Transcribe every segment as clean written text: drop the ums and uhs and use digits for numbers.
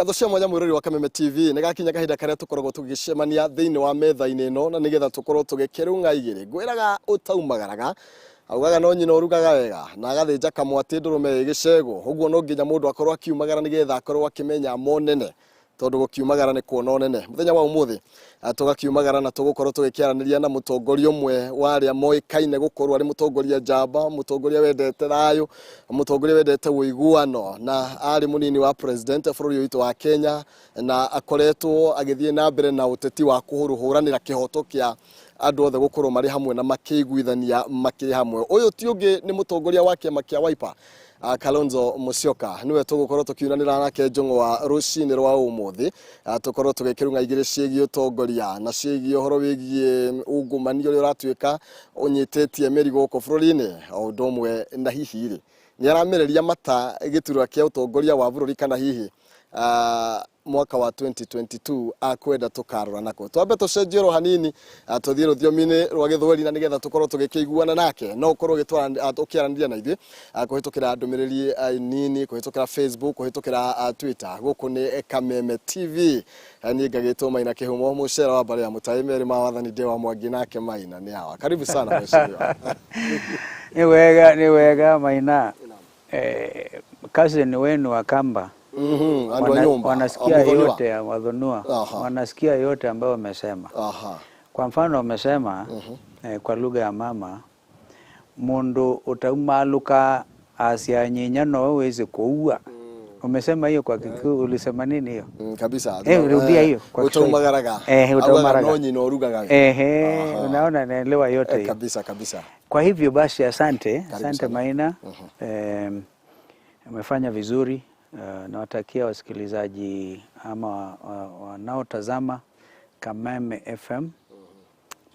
Kathocia mwanya mwirori wa Kameme TV negakinya kahinda karia tukoragwo tugicemania thiini wa metha-ini ino na nigetha tukorwo tugikirunga igiri gwiraga utaumagaraga augaga no nyina urugaga wega na agathinja kamwati ndurume igicego uguo no nginya mundu akorwo akiumagara nigetha akorwo akimenya monene tondu gukiumagara ni kuona onene muthenya wa umuthi tugakiumagara na tugukorwo tugikiaraniria na mutongoria umwe waria moikaine gukorwo ari mutongoria njamba mutongoria wendete thayo mutongoria wendete uiguano na ari munini wa president bururi witu wa Kenya na akoretwo agithie na mbere na uteti wa kuhuranira kihoto kia andu othe gukorwo mari hamwe na makiguithania makiri hamwe uyu ti ungi ni mutongoria wa kiama kia Wiper Kalonzo Musyoka niwe tugukorwo tukiunanira nake njongo wa rucini rwa umuthi tukorwo tugikirunga igiri ciegi utongoria na ciegi horo wigie ungumani uri uratuika unyitetie merigo ko bururi-ini o ndomwe na hihi ri ni aramereria mata giturwa kia utongoria wa bururi kana hihi mwaka wa 2022 akwenda tukarora nako twambe tucenjiro hanini tuthie ruthiomi-ini rwa githweri na nigetha tukorwo tugikiguana nake no ukorwo gitwara tukiaranĩria na ithuĩ kuhitukira ndumiriri nini kuhitukira Facebook kuhitukira Twitter guku ni Kameme TV ni ngagitwo Maina Kihumo mucera wa mbare ya mutaimeri mawathani de wa Mwangi nake Maina ni hawa karibu sana mucera ni wega Maina kazi ni wenu wa Kamba wanasikia yote ya wadhunua wanasikia yote ambayo wamesema. Kwa mfano wamesema kwa lugha ya mama mundu utaumaluka asia nyinyano wezi kuua. Umesema hiyo kwa Kikuyu, ulisema nini hiyo? Kabisa. Rudia hiyo kwa utaumagaraga. Utaumagaraga. No nyino urugaga. Unaona naelewa yote hiyo. Kabisa. Kwa hivyo basi asante Maina. Umefanya vizuri. Nawatakia wasikilizaji ama wanaotazama Kameme FM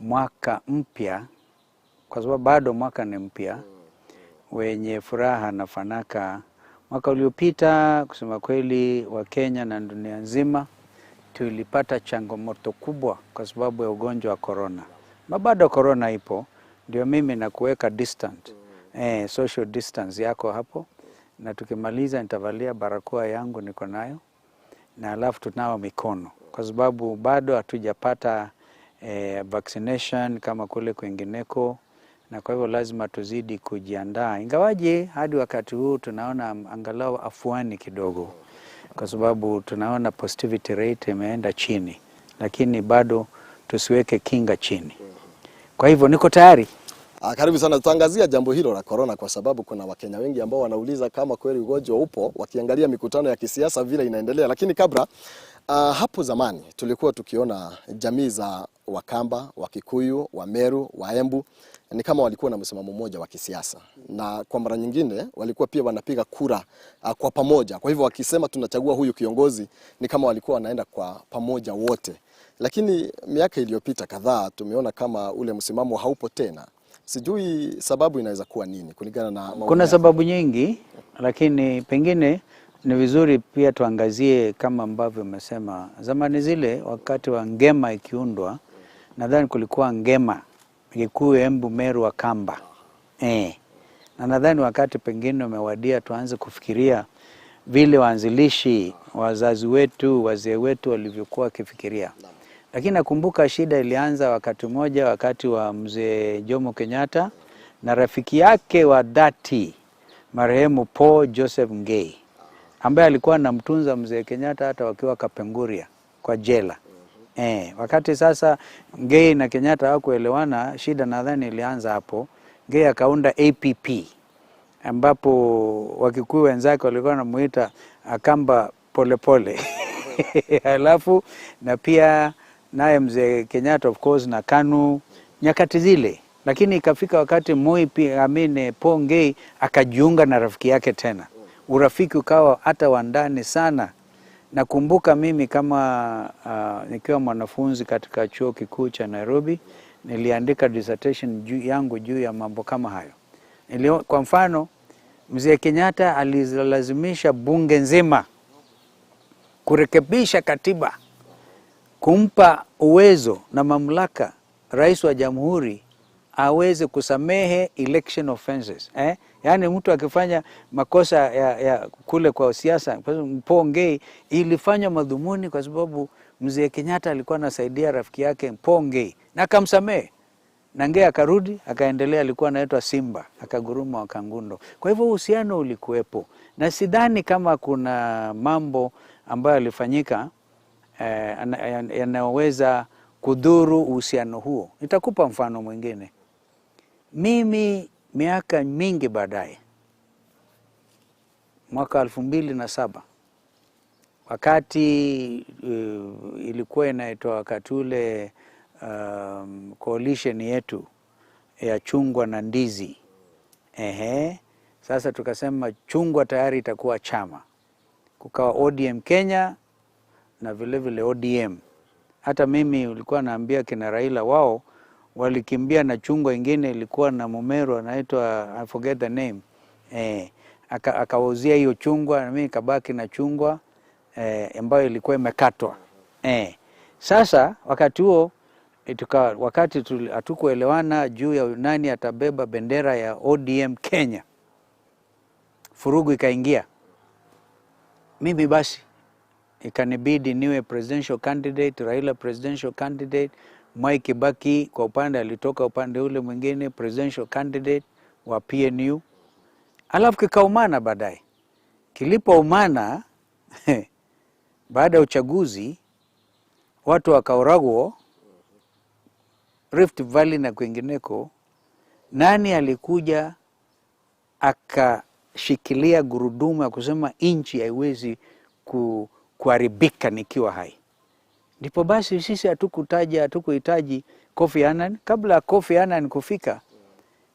mwaka mpya, kwa sababu bado mwaka ni mpya, wenye furaha na fanaka. Mwaka uliopita kusema kweli wa Kenya na dunia nzima tulipata changamoto kubwa kwa sababu ya ugonjwa wa corona. Bado corona ipo, ndio mimi na kuweka distant social distance yako hapo. Na tukimaliza nitavalia barakoa yangu niko nayo na alafu tunawa mikono kwa sababu bado hatujapata vaccination kama kule kwingineko, na kwa hivyo lazima tuzidi kujiandaa. Ingawaje hadi wakati huu tunaona angalau afuani kidogo kwa sababu tunaona positivity rate imeenda chini, lakini bado tusiweke kinga chini. Kwa hivyo niko tayari. Karibu sana, tutaangazia jambo hilo la corona kwa sababu kuna Wakenya wengi ambao wanauliza kama kweli ugonjwa upo wakiangalia mikutano ya kisiasa vile inaendelea. Lakini kabla hapo zamani tulikuwa tukiona jamii za Wakamba, Wakikuyu, Wameru, Waembu ni kama walikuwa na msimamo mmoja wa kisiasa, na kwa mara nyingine walikuwa pia wanapiga kura kwa pamoja. Kwa hivyo wakisema tunachagua huyu kiongozi ni kama walikuwa wanaenda kwa pamoja wote. Lakini miaka iliyopita kadhaa tumeona kama ule msimamo haupo tena. Sijui sababu inaweza kuwa nini kulingana na kuna sababu nyingi, lakini pengine ni vizuri pia tuangazie kama ambavyo umesema. Zamani zile wakati wa ngema ikiundwa, nadhani kulikuwa ngema Gikuyu, Embu, Meru, Wakamba. Na nadhani wakati pengine umewadia tuanze kufikiria vile waanzilishi, wazazi wetu, wazee wetu walivyokuwa kifikiria. Lakini nakumbuka shida ilianza wakati mmoja wakati wa mzee Jomo Kenyatta na rafiki yake wa dhati marehemu Paul Joseph Ngei, ambaye alikuwa anamtunza mzee Kenyatta hata wakiwa Kapenguria kwa jela. Wakati sasa Ngei na Kenyatta hawakuelewana, shida nadhani ilianza hapo. Ngei akaunda APP ambapo Wakikuyu wenzake walikuwa wanamuita Akamba polepole. Alafu na pia naye mzee Kenyatta of course na KANU nyakati zile. Lakini ikafika wakati Moi pia Paul Ngei akajiunga na rafiki yake tena. Urafiki ukawa hata wa ndani sana. Nakumbuka mimi kama nikiwa mwanafunzi katika chuo kikuu cha Nairobi, niliandika dissertation yangu juu ya mambo kama hayo. Kwa mfano mzee Kenyatta alilazimisha bunge nzima kurekebisha katiba, kumpa uwezo na mamlaka rais wa jamhuri aweze kusamehe election offenses. Yaani mtu akifanya makosa ya kule kwa siasa, Mpongei ilifanya madhumuni kwa sababu mzee Kenyatta alikuwa anasaidia rafiki yake Mpongei na akamsamehe. Na Ngei akarudi, akaendelea, alikuwa anaitwa Simba, akaguruma wa Kangundo. Kwa hivyo uhusiano ulikuwepo. Na sidhani kama kuna mambo ambayo yalifanyika yanayoweza kudhuru uhusiano huo. Nitakupa mfano mwingine. Mimi miaka mingi baadaye, mwaka 2007, wakati ilikuwa inaitwa wakati ule coalition yetu ya chungwa na ndizi. Sasa tukasema chungwa tayari itakuwa chama. Kukawa ODM Kenya na vile vile ODM. Hata mimi ulikuwa naambia kina Raila wao walikimbia na chungwa ingine ilikuwa na Momero anaitwa I forget the name. Akawauzia hiyo chungwa na mimi kabaki na chungwa ambayo ilikuwa imekatwa. Sasa wakati huo wakati hatukuelewana juu ya nani atabeba bendera ya ODM Kenya, furugu ikaingia. Mimi basi ikanibidi niwe presidential candidate, Raila presidential candidate, Mwai Kibaki kwa upande alitoka upande ule mwingine presidential candidate wa PNU. Alafu kikaumana baadaye. Kilipoumana baada ya uchaguzi watu wakaoragwo Rift Valley na kwingineko, nani alikuja akashikilia gurudumu ya kusema inchi haiwezi kuharibika nikiwa hai. Ndipo basi sisi hatukuhitaji Kofi Annan. Kabla Kofi Annan kufika,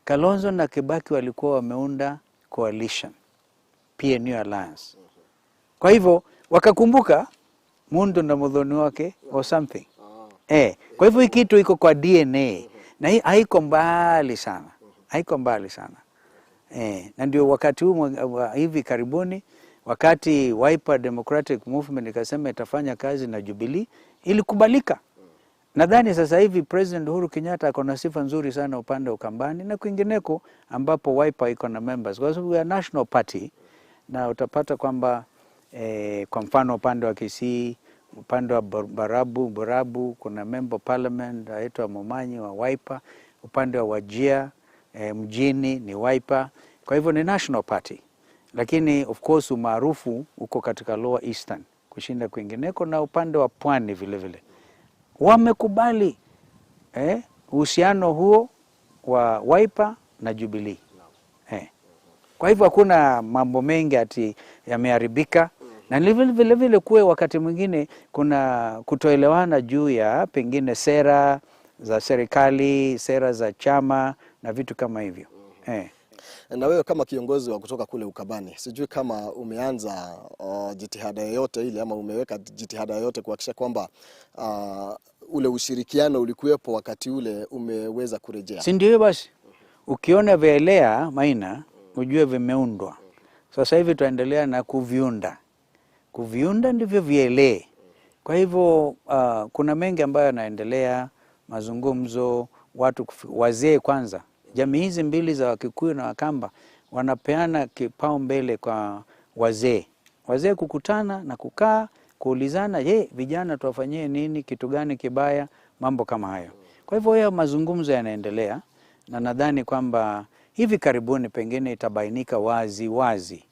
Kalonzo na Kibaki walikuwa wameunda coalition, PNU Alliance. Kwa hivyo wakakumbuka Mundu na Muthoni wake or something. Kwa hivyo hii kitu iko kwa DNA na hii haiko mbali sana. Haiko mbali sana. Na ndio wakati huu hivi karibuni, wakati Wiper Democratic Movement ikasema itafanya kazi na Jubilee, ilikubalika. Nadhani sasa hivi President Uhuru Kenyatta ako na sifa nzuri sana upande wa Ukambani na kwingineko ambapo Wiper iko na members. Kwa sababu ya national party, na utapata kwamba kwa mfano upande wa Kisii, upande wa Borabu kuna member parliament aitwa Momanyi wa Wiper, upande wa Wajir mjini ni Wiper. Kwa hivyo ni national party. Lakini of course umaarufu uko katika Lower Eastern kushinda kwingineko, na upande wa Pwani vile vile wamekubali uhusiano huo wa Wiper na Jubilee. Kwa hivyo hakuna mambo mengi ati yameharibika. Na vile vile kuwe wakati mwingine kuna kutoelewana juu ya pengine sera za serikali, sera za chama na vitu kama hivyo. Na wewe kama kiongozi wa kutoka kule Ukambani, sijui kama umeanza jitihada yoyote ile ama umeweka jitihada yoyote kuhakikisha kwamba ule ushirikiano ulikuwepo wakati ule umeweza kurejea. Si ndio basi? Ukiona vielea Maina, ujue vimeundwa. Sasa hivi tuendelea na kuviunda. Kuviunda ndivyo vielee. Kwa hivyo kuna mengi ambayo yanaendelea, mazungumzo, watu wazee kwanza. Jamii hizi mbili za Wakikuyu na Wakamba wanapeana kipaumbele kwa wazee. Wazee kukutana na kukaa, kuulizana, vijana tuwafanyie nini, kitu gani kibaya, mambo kama hayo. Kwa hivyo hayo mazungumzo yanaendelea, na nadhani kwamba hivi karibuni pengine itabainika wazi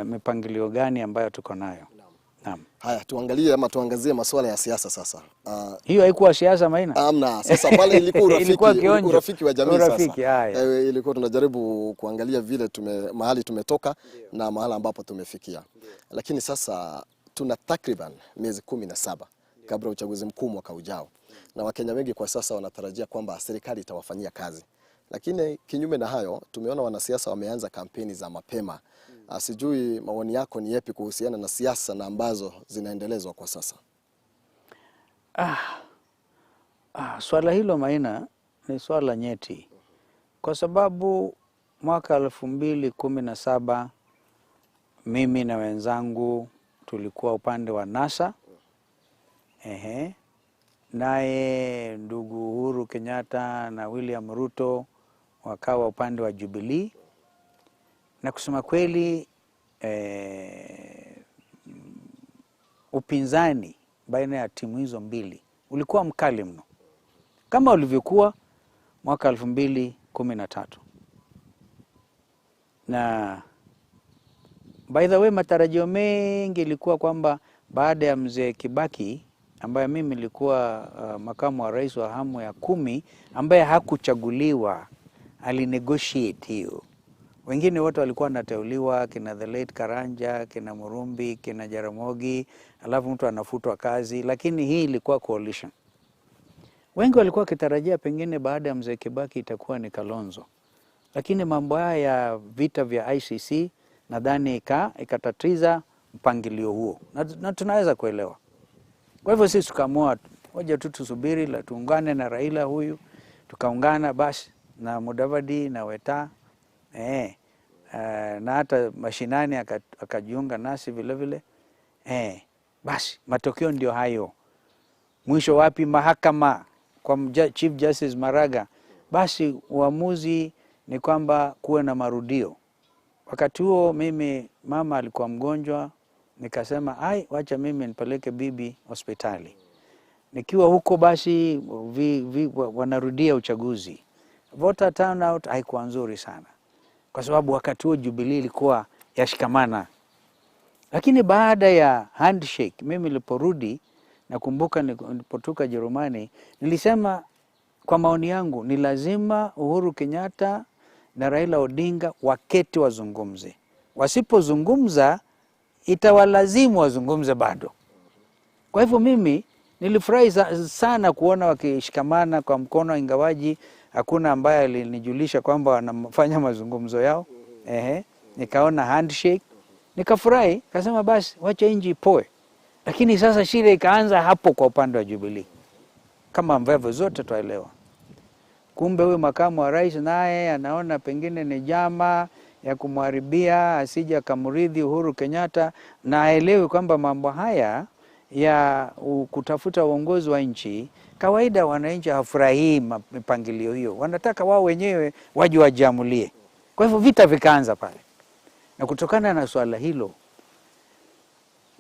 mipangilio gani ambayo tuko nayo. Naam. Haya, tuangazie masuala ya siasa sasa. Hiyo haikuwa siasa Maina. Amna, sasa pale ilikuwa urafiki wa jamii sasa. Ilikuwa tunajaribu kuangalia vile mahali tumetoka na mahali ambapo tumefikia. Lakini sasa tuna takriban miezi 17 kabla uchaguzi mkuu mwaka ujao. Na Wakenya wengi kwa sasa wanatarajia kwamba serikali itawafanyia kazi. Lakini kinyume na hayo, tumeona wanasiasa wameanza kampeni za mapema. Sijui maoni yako ni yapi kuhusiana na siasa na ambazo zinaendelezwa kwa sasa? Swala hilo Maina ni swala nyeti. Kwa sababu mwaka 2017 mimi na wenzangu tulikuwa upande wa NASA. naye ndugu Uhuru Kenyatta na William Ruto wakawa upande wa Jubilee, na kusema kweli upinzani baina ya timu hizo mbili ulikuwa mkali mno, kama ulivyokuwa mwaka 2013. Na by the way, matarajio mengi ilikuwa kwamba baada ya mzee Kibaki ambaye mimi nilikuwa makamu wa rais wa awamu ya 10 ambaye hakuchaguliwa, alinegotiate hiyo. Wengine wote walikuwa wanateuliwa, kina the late Karanja, kina Murumbi, kina Jaramogi, alafu mtu anafutwa kazi, lakini hii ilikuwa coalition. Wengi walikuwa kitarajia pengine baada ya mzee Kibaki itakuwa ni Kalonzo. Lakini mambo haya ya vita vya ICC nadhani ikatatiza mpangilio huo. Na tunaweza kuelewa. Kwa hivyo sisi tukaamua hoja tu tusubiri la tuungane na Raila huyu, tukaungana basi na Mudavadi na Weta. Na hata mashinani akajiunga nasi vile vile. Basi matokeo ndio hayo. Mwisho wapi? Mahakama kwa Chief Justice Maraga. Basi uamuzi ni kwamba kuwe na marudio. Wakati huo mimi mama alikuwa mgonjwa, nikasema wacha mimi nipeleke bibi hospitali. Nikiwa huko basi wanarudia uchaguzi. Voter turnout haikuwa nzuri sana, kwa sababu wakati huo Jubilee ilikuwa yashikamana. Lakini baada ya handshake, mimi niliporudi, nakumbuka nilipotoka Jerumani, nilisema kwa maoni yangu ni lazima Uhuru Kenyatta na Raila Odinga waketi wazungumze. Wasipozungumza itawalazimu wazungumze bado. Kwa hivyo mimi nilifurahi sana kuona wakishikamana kwa mkono, ingawaji hakuna ambaye alinijulisha kwamba wanafanya mazungumzo yao. Nikaona handshake, nikafurahi, kasema basi wacha inji ipoe. Lakini sasa shida ikaanza hapo kwa upande wa Jubilee. Kama ambavyo zote tuelewa. Kumbe huyu makamu wa rais naye anaona pengine ni jama ya kumharibia asije akamridhi Uhuru Kenyatta, na aelewe kwamba mambo haya ya kutafuta uongozi wa nchi, kawaida wananchi hafurahii mipangilio hiyo. Wanataka wao wenyewe waje wajiamulie. Kwa hivyo vita vikaanza pale. Na kutokana na swala hilo,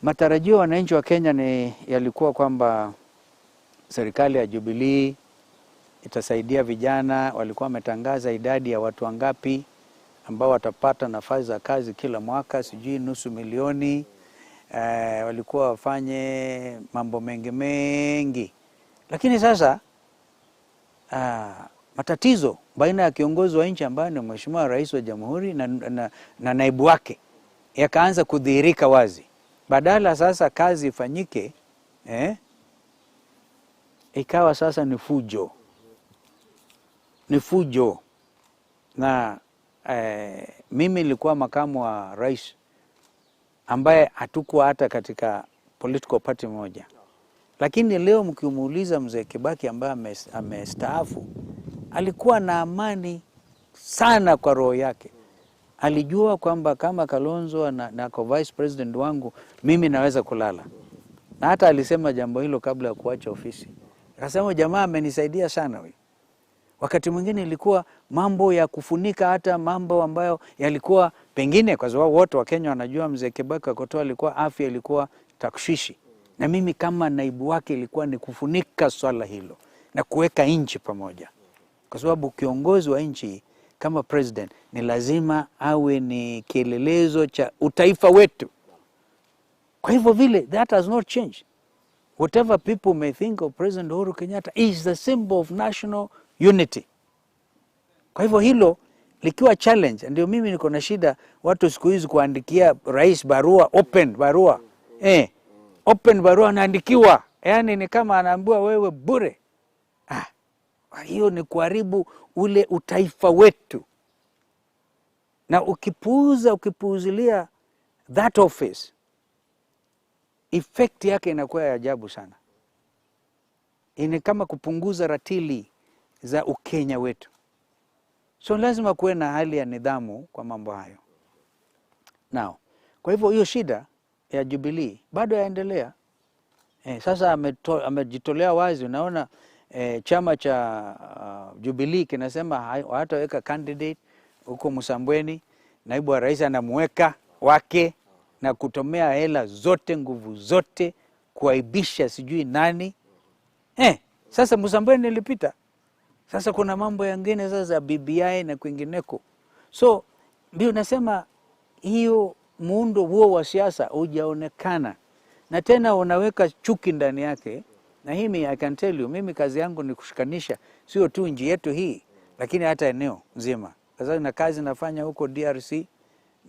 matarajio wananchi wa Kenya yalikuwa kwamba serikali ya Jubilee itasaidia vijana. Walikuwa wametangaza idadi ya watu wangapi ambao watapata nafasi za kazi kila mwaka, sijui 500,000. Walikuwa wafanye mambo mengi. Lakini sasa matatizo baina ya kiongozi wa nchi ambaye ni Mheshimiwa Rais wa Jamhuri na naibu wake yakaanza kudhihirika wazi. Badala sasa kazi ifanyike, ikawa sasa ni fujo. Na mimi nilikuwa makamu wa rais ambaye hatukuwa hata katika political party moja. Lakini leo mkimuuliza mzee Kibaki ambaye amestaafu, alikuwa na amani sana kwa roho yake. Alijua kwamba kama Kalonzo na kwa vice president wangu, mimi naweza kulala. Na hata alisema jambo hilo kabla ya kuacha ofisi. Akasema jamaa amenisaidia sana huyu. Wakati mwingine ilikuwa mambo ya kufunika hata mambo ambayo yalikuwa pengine, kwa sababu wote wa Kenya wanajua mzee Kibaki akotoa alikuwa afya ilikuwa takshishi. Na mimi kama naibu wake ilikuwa ni kufunika swala hilo na kuweka nchi pamoja. Kwa sababu kiongozi wa nchi kama president ni lazima awe ni kielelezo cha utaifa wetu. Kwa hivyo vile, that has not changed. Whatever people may think of President Uhuru Kenyatta is the symbol of national unity. Kwa hivyo hilo likiwa challenge, ndio mimi niko na shida watu siku hizi kuandikia rais barua, open barua. Open barua anaandikiwa. Yaani ni kama anaambiwa wewe bure. Hiyo ni kuharibu ule utaifa wetu. Na ukipuuzilia that office, effect yake inakuwa ya ajabu sana. Ni kama kupunguza ratili za Ukenya wetu. So lazima kuwe na hali ya nidhamu kwa mambo hayo. Now, kwa hivyo hiyo shida ya Jubilee bado yaendelea. Sasa amejitolea wazi, unaona chama cha Jubilee kinasema hawataweka candidate huko Msambweni, naibu wa rais anamuweka wake na kutomea hela zote, nguvu zote, kuaibisha sijui nani. Sasa Msambweni ilipita. Sasa kuna mambo yangine sasa BBI na kwingineko. So ndio nasema hiyo muundo huo wa siasa hujaonekana, na tena unaweka chuki ndani yake. Na himi I can tell you, mimi kazi yangu ni kushikanisha sio tu nchi yetu hii, lakini hata eneo nzima. Sasa na kazi nafanya huko DRC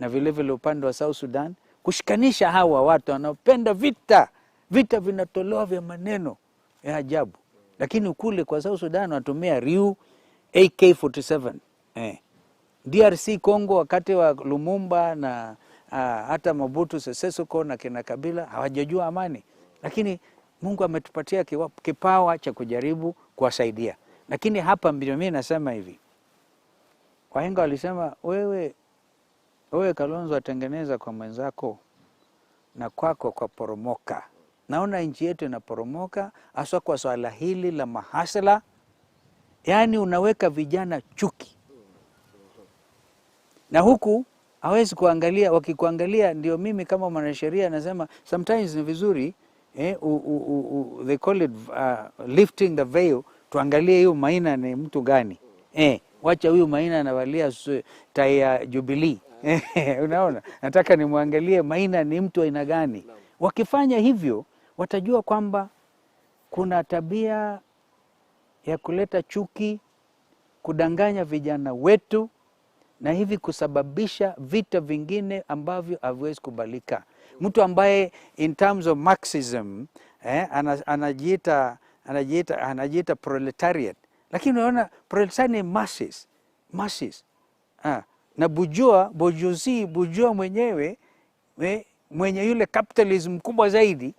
na vile vile upande wa South Sudan, kushikanisha hawa watu wanaopenda vita. Vita vinatolewa vya maneno ya ajabu, lakini kule kwa South Sudan watumia Ryu AK-47. DRC Congo wakati wa Lumumba na hata Mobutu Sese Seko na kina Kabila hawajajua amani, lakini Mungu ametupatia kipawa cha kujaribu kuwasaidia. Lakini hapa ndio mimi nasema hivi, wahenga walisema wewe Kalonzo atengeneza kwa mwenzako na kwako kwa poromoka. Naona nchi yetu inaporomoka hasa kwa swala hili la mahasala. Yaani unaweka vijana chuki, na huku hawezi kuangalia. Wakikuangalia, ndio mimi kama mwanasheria nasema sometimes ni vizuri they call it lifting the veil. Tuangalie hiyo Maina ni mtu gani. Wacha huyu Maina anavalia tai ya Jubilee. Unaona, nataka nimwangalie Maina ni mtu aina gani. Wakifanya hivyo watajua kwamba kuna tabia ya kuleta chuki, kudanganya vijana wetu, na hivi kusababisha vita vingine ambavyo haviwezi kubalika. Mtu ambaye in terms of Marxism anajiita proletariat, lakini unaona proletariat ni masses. Na bourgeoisie mwenyewe mwenye yule capitalism kubwa zaidi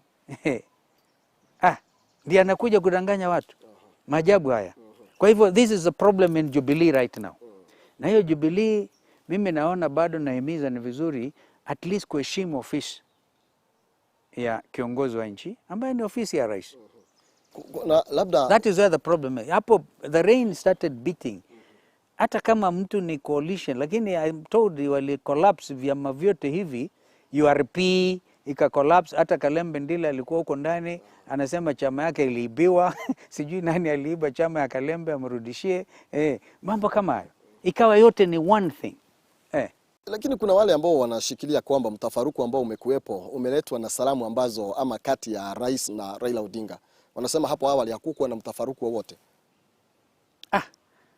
ndiye anakuja kudanganya watu. Maajabu haya. Kwa hivyo this is the problem in Jubilee right now. Na hiyo Jubilee mimi naona bado nahimiza ni vizuri at least kuheshimu ofisi ya kiongozi wa nchi ambaye ni ofisi ya rais. That is where the problem is. Hapo the rain started beating. Hata kama mtu ni coalition, lakini I'm told wali collapse vyama vyote hivi, URP ika collapse. Hata Kalembe Ndile alikuwa huko ndani anasema chama yake iliibiwa. Sijui nani aliiba chama ya Kalembe amrudishie. Mambo kama hayo. Ikawa yote ni one thing. Lakini kuna wale ambao wanashikilia kwamba mtafaruku ambao umekuwepo umeletwa na salamu ambazo ama kati ya rais na Raila Odinga. Wanasema hapo awali hakukuwa na mtafaruku wowote.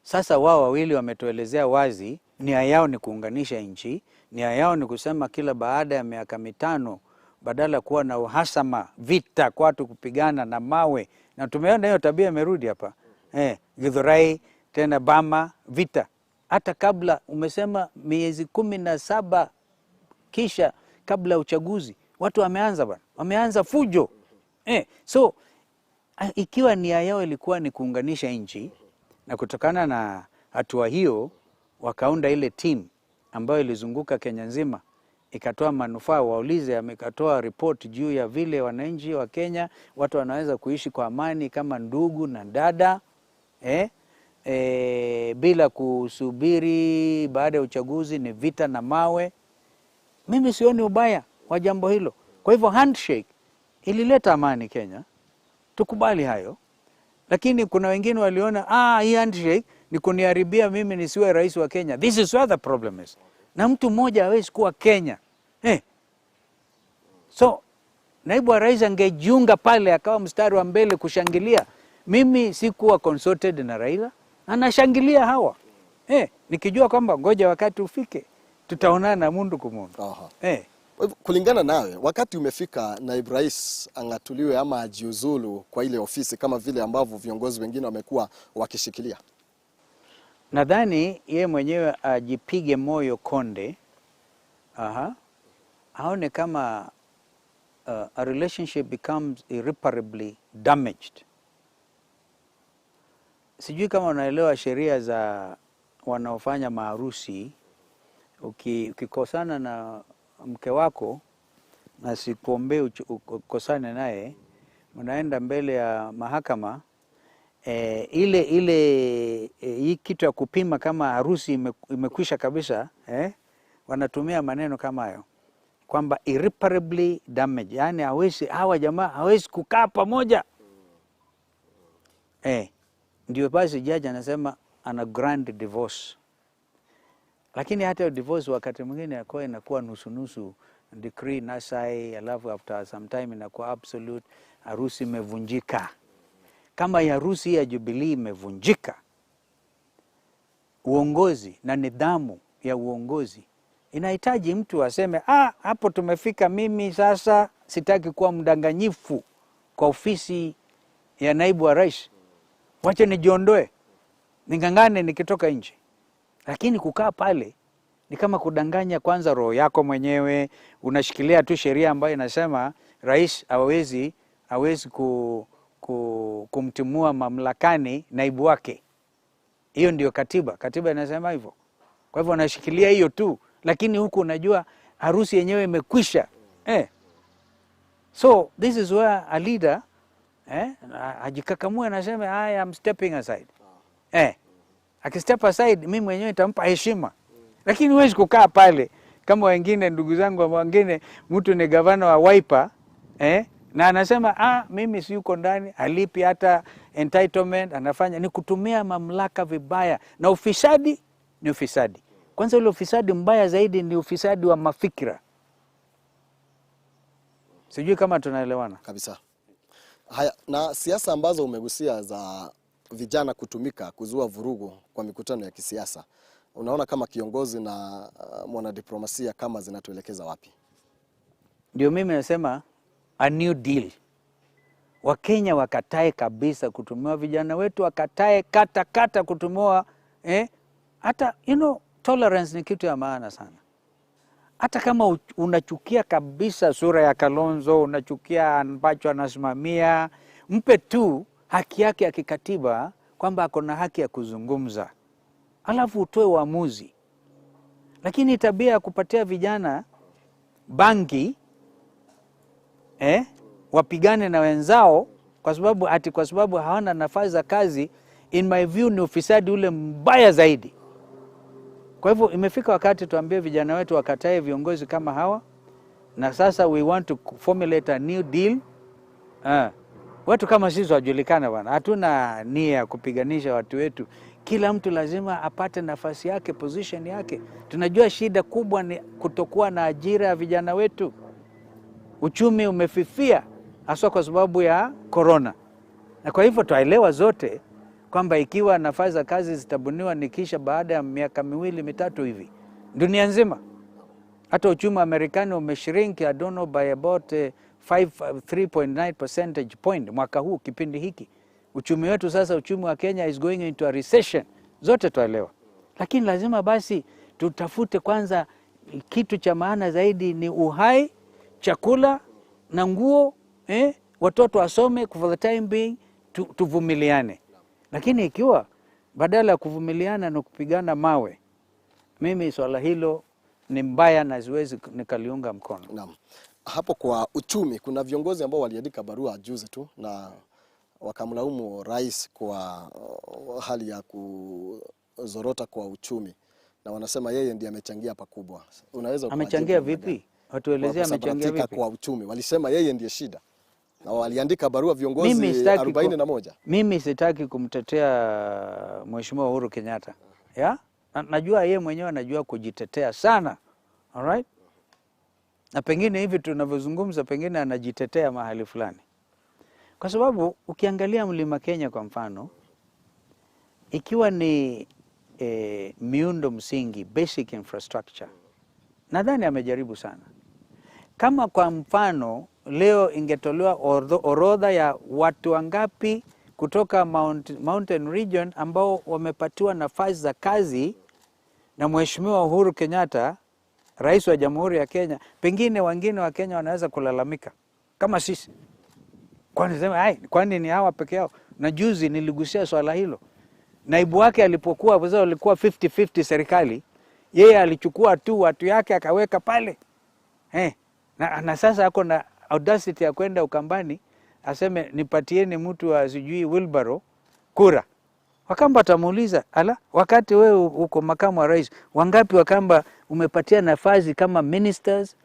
Sasa wao wawili wametuelezea wazi nia yao ni kuunganisha nchi, nia yao ni kusema kila baada ya miaka 5 badala kuwa na uhasama, vita, kwa watu kupigana na mawe. Na tumeona hiyo tabia imerudi hapa. Githurai tena Bama, vita. Hata kabla umesema miezi 17 kisha kabla uchaguzi watu wameanza fujo. So ikiwa nia yao ilikuwa ni kuunganisha nchi, na kutokana na hatua hiyo wakaunda ile team ambayo ilizunguka Kenya nzima, ikatoa manufaa. Waulize, amekatoa report juu ya vile wananchi wa Kenya watu wanaweza kuishi kwa amani kama ndugu na dada, bila kusubiri baada ya uchaguzi ni vita na mawe. Mimi sioni ubaya wa jambo hilo. Kwa hivyo handshake ilileta amani Kenya, tukubali hayo. Lakini kuna wengine waliona hii handshake ni kuniharibia mimi nisiwe rais wa Kenya. This is where the problem is. Na mtu mmoja hawezi kuwa Kenya. So naibu wa rais angejiunga pale akawa mstari wa mbele kushangilia. Mimi sikuwa consulted na Raila, anashangilia hawa. Nikijua kwamba ngoja wakati ufike tutaonana na mundu kumundu. Kulingana nawe, wakati umefika naibu rais angatuliwe ama ajiuzulu kwa ile ofisi kama vile ambavyo viongozi wengine wamekuwa wakishikilia? Nadhani yeye mwenyewe ajipige moyo konde. Aone kama a relationship becomes irreparably damaged. Sijui kama unaelewa sheria za wanaofanya maharusi. Ukikosana na mke wako na sikuombee ukosane naye, mnaenda mbele ya mahakama, hii kitu ya kupima kama harusi imekwisha kabisa, wanatumia maneno kama hayo kwamba irreparably damage, yani hawa jamaa hawezi kukaa pamoja. Ndio basi jaji anasema ana grant divorce. Lakini hata divorce wakati mwingine inakuwa nusu, decree nasai, alafu after some time inakuwa absolute, harusi imevunjika. Kama harusi ya Jubilee imevunjika, uongozi na nidhamu ya uongozi inahitaji mtu aseme, hapo tumefika, mimi sasa sitaki kuwa mdanganyifu kwa ofisi ya naibu wa rais, wacha nijiondoe, ningangane nikitoka nje. Lakini kukaa pale ni kama kudanganya kwanza roho yako mwenyewe. Unashikilia tu sheria ambayo inasema rais hawezi kumtimua mamlakani naibu wake. Hiyo ndio katiba inasema hivyo. Kwa hivyo unashikilia hiyo tu, lakini huku unajua harusi yenyewe imekwisha. So this is where a leader ajikakamua, anasema I am stepping aside. Akistep aside, mimi mwenyewe nitampa heshima. Lakini huwezi kukaa pale kama wengine, ndugu zangu wengine, mtu ni gavana wa Wiper, na anasema mimi si yuko ndani, alipi hata entitlement, anafanya ni kutumia mamlaka vibaya. Na ufisadi ni ufisadi. Kwanza ule ufisadi mbaya zaidi ni ufisadi wa mafikira. Sijui kama tunaelewana kabisa. Haya, na siasa ambazo umegusia za vijana kutumika kuzua vurugu kwa mikutano ya kisiasa, unaona kama kiongozi na mwanadiplomasia kama zinatuelekeza wapi? Ndio mimi nasema a new deal. Wakenya wakatae kabisa kutumiwa, vijana wetu wakatae kata kutumiwa. Hata tolerance ni kitu ya maana sana. Hata kama unachukia kabisa sura ya Kalonzo, unachukia ambacho anasimamia, mpe tu haki yake ya kikatiba kwamba ako na haki ya kuzungumza, alafu utoe uamuzi. Lakini tabia ya kupatia vijana bangi, wapigane na wenzao kwa sababu hawana nafasi za kazi, in my view ni ufisadi ule mbaya zaidi. Kwa hivyo imefika wakati tuambie vijana wetu wakatae viongozi kama hawa, na sasa we want to formulate a new deal. Watu kama sisi wajulikana bwana, hatuna nia ya kupiganisha watu wetu. Kila mtu lazima apate nafasi yake, position yake. Tunajua shida kubwa ni kutokuwa na ajira ya vijana wetu. Uchumi umefifia hasa kwa sababu ya corona. Na kwa hivyo tuelewa zote kwamba ikiwa nafasi za kazi zitabuniwa nikisha baada ya miaka 2-3 hivi dunia nzima, hata uchumi wa Marekani umeshrink, I don't know, by about 3.9 percentage point mwaka huu kipindi hiki. Uchumi wetu sasa, uchumi wa Kenya is going into a recession. Zote tuelewa. Lakini lazima basi tutafute kwanza kitu cha maana zaidi ni uhai, chakula na nguo, watoto wasome, for the time being tuvumiliane. Lakini ikiwa badala ya kuvumiliana na kupigana mawe, mimi swala hilo ni mbaya na siwezi nikaliunga mkono. Naam. Hapo kwa uchumi, kuna viongozi ambao waliandika barua juzi tu na wakamlaumu rais kwa hali ya kuzorota kwa uchumi, na wanasema yeye ndiye amechangia pakubwa. Unaweza amechangia vipi? Watuelezea amechangia vipi kwa uchumi? Walisema yeye ndiye shida. Na waliandika barua viongozi 41. Mimi sitaki kumtetea Mheshimiwa Uhuru Kenyatta. Najua yeye mwenyewe anajua kujitetea sana. Alright? Na pengine hivi tunavyozungumza pengine anajitetea mahali fulani. Kwa sababu ukiangalia Mlima Kenya kwa mfano, ikiwa ni miundo msingi, basic infrastructure, nadhani amejaribu sana. Kama kwa mfano leo ingetolewa orodha ya watu wangapi kutoka mountain region ambao wamepatiwa nafasi za kazi na Mheshimiwa Uhuru Kenyatta, rais wa Jamhuri ya Kenya, pengine wengine wa Kenya wanaweza kulalamika kama sisi. Kwani ni hawa peke yao? Na juzi niligusia swala hilo. Naibu wake alipokuwa walikuwa 50-50 serikali, yeye alichukua tu watu yake akaweka pale. Na sasa ako na audacity ya kwenda Ukambani aseme nipatieni mtu wa sijui Wilbaro kura. Wakamba atamuuliza, ala, wakati wewe uko makamu wa rais, wangapi Wakamba umepatia nafasi kama ministers,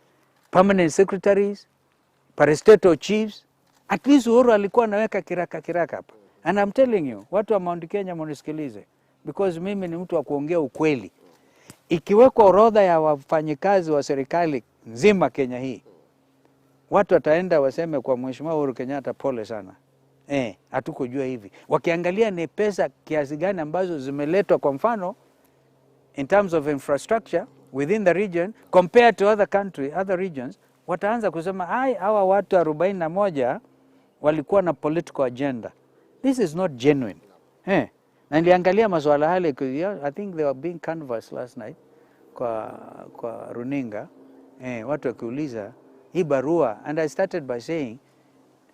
permanent secretaries, parastatal chiefs? At least Uhuru alikuwa anaweka kiraka hapa. And I'm telling you, watu wa Mount Kenya munisikilize, because mimi ni mtu wa kuongea ukweli. Ikiwekwa orodha ya wafanyikazi wa serikali nzima Kenya hii, watu wataenda waseme kwa Mheshimiwa Uhuru Kenyatta, pole sana. Hatukujua hivi. Wakiangalia ni pesa kiasi gani ambazo zimeletwa, kwa mfano in terms of infrastructure within the region compared to other regions, wataanza kusema hawa watu 41 walikuwa na political agenda. This is not genuine. Na niliangalia masuala hale, I think they were being canvassed last night kwa runinga. Watu wakiuliza hii barua, and I started by saying,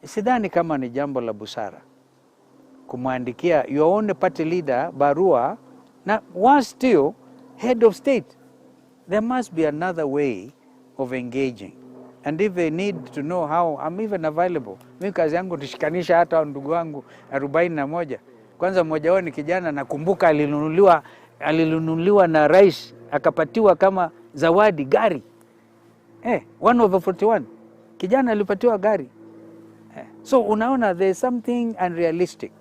sidhani kama ni jambo la busara kumwandikia your own party leader barua, na was still head of state. There must be another way of engaging. And if they need to know how, I'm even available. Mimi kazi yangu nishikanisha hata ndugu wangu 41. Kwanza mmoja wao ni kijana, nakumbuka alinunuliwa na rais, akapatiwa kama zawadi gari. 1/41. Kijana alipatiwa gari. So unaona, there's something unrealistic.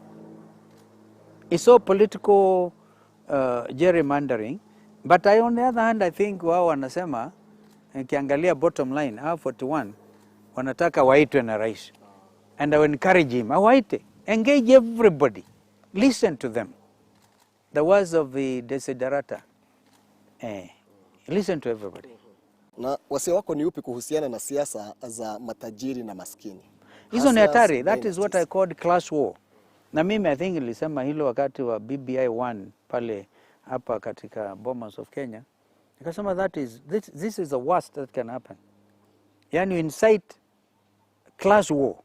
It's so political gerrymandering. But on the other hand, I think wao wanasema, kiangalia bottom line, 41 wanataka waitwe na rais. And I will encourage him, waite, engage everybody, listen to them. The words of the desiderata. Listen to everybody. Na wase wako ni upi kuhusiana na siasa za matajiri na maskini? Hizo ni hatari. That is what I called class war. Na mimi I think nilisema hilo wakati wa BBI 1 pale hapa katika Bomas of Kenya. Nikasema this is the worst that can happen. Yani incite class war.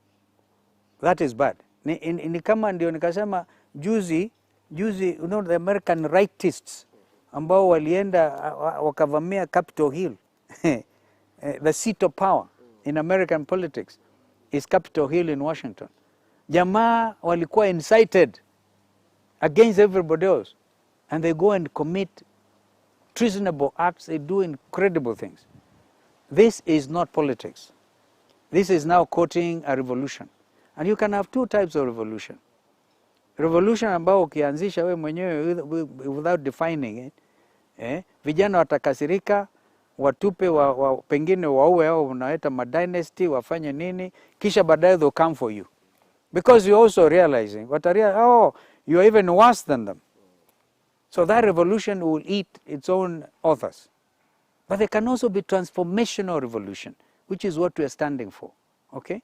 That is bad. Ni kama ndio nikasema juzi you know, the American rightists ambao walienda wakavamia Capitol Hill. The seat of power in American politics is Capitol Hill in Washington. Jamaa walikuwa incited against everybody else, and they go and commit treasonable acts. They do incredible things. This is not politics. This is now courting a revolution. And you can have two types of revolution. Revolution ambao ukianzisha we mwenyewe without defining it, vijana watakasirika, watupe pengine waue au unaita madynasty, wafanye nini, kisha baadaye they'll come for you. Because you're also realizing, you are even worse than them. So that revolution will eat its own authors. But there can also be transformational revolution, which is what we are standing for. Okay?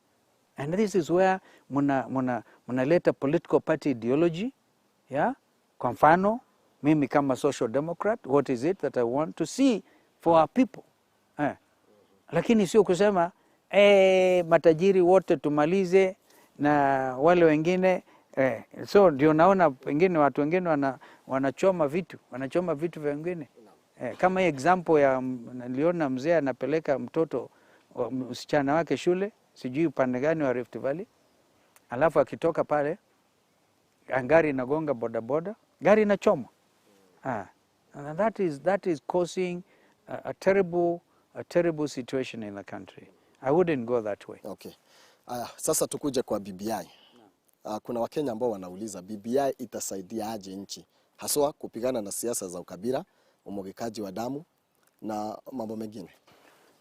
And this is where munaleta political party ideology. Yeah? Kwa mfano, mimi kama social democrat, what is it that I want to see for our people? Lakini sio kusema, matajiri wote tumalize na wale wengine. So ndio naona pengine watu wengine wanachoma vitu vya wengine. Kama example ya niliona mzee anapeleka mtoto msichana wake shule, sijui upande gani wa Rift Valley, alafu akitoka pale gari inagonga bodaboda, gari inachomwa. And that is causing a terrible situation in the country. I wouldn't go that way. Okay. Sasa tukuje kwa BBI. Kuna Wakenya ambao wanauliza BBI itasaidia aje nchi, haswa kupigana na siasa za ukabila, umwagikaji wa damu na mambo mengine.